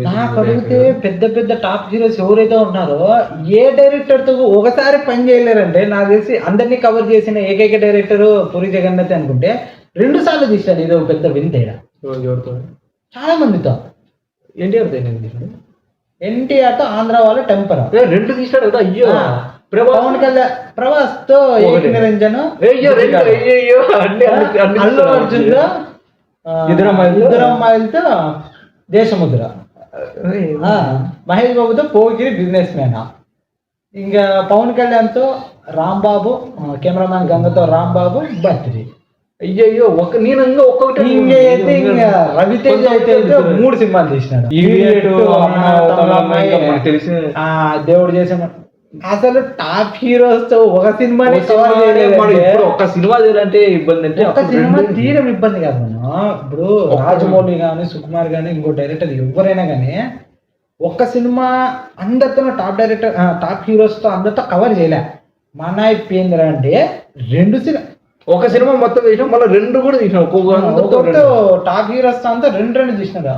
నాకు అడిగితే పెద్ద పెద్ద టాప్ హీరోస్ ఎవరైతే ఉన్నారో ఏ డైరెక్టర్ తో ఒకసారి పని చేయలేరంటే నాకు తెలిసి అందరినీ కవర్ చేసిన ఏకైక డైరెక్టర్ పూరి జగన్నాథ్ అనుకుంటే 2 సార్లు తీశాడు. ఇది ఒక పెద్ద వింతేడా. ఎవరితో? చాలా మందితో. ఎన్టీఆర్ తో ఆంధ్ర వాళ్ళు టెంపర్ 2 తీసాడు కదా. అయ్యో పవన్ కళ్యాణ్ ప్రభాస్ తో నిరంజన్, అల్లు అర్జున్ తో ఇద్దరు అమ్మాయిలతో దేశముద్ర, మహేష్ బాబుతో పోకిరి బిజినెస్ మ్యాన్, ఇంకా పవన్ కళ్యాణ్ తో రాంబాబు, కెమెరామ్యాన్ గంగతో రాంబాబు బర్త్డే. అయ్యో నేను ఇంకా ఒక్కొక్కటి అయితే ఇంకా రవితేజ అయితే 3 సినిమాలు తీసినాడు. తెలిసి దేవుడు చేసే అసలు టాప్ హీరోస్ తో ఒక సినిమాని ఒక్క సినిమా తీయాలంటే ఇబ్బంది. అంటే ఒక సినిమా తీయడం ఇబ్బంది కాదు. మనం ఇప్పుడు రాజమౌళి కానీ సుకుమార్ కానీ ఇంకో డైరెక్టర్ ఎవరైనా కానీ ఒక్క సినిమా అందరితో టాప్ హీరోస్ తో అందరితో కవర్ చేయలే. మన అయిపోయిందిరా అంటే 2 సినిమా, ఒక సినిమా మొత్తం తీసినాం, మళ్ళీ 2 కూడా తీసినాం. ఒక్కొక్క టాప్ హీరోస్ తో అంతా 2 తీసినారు.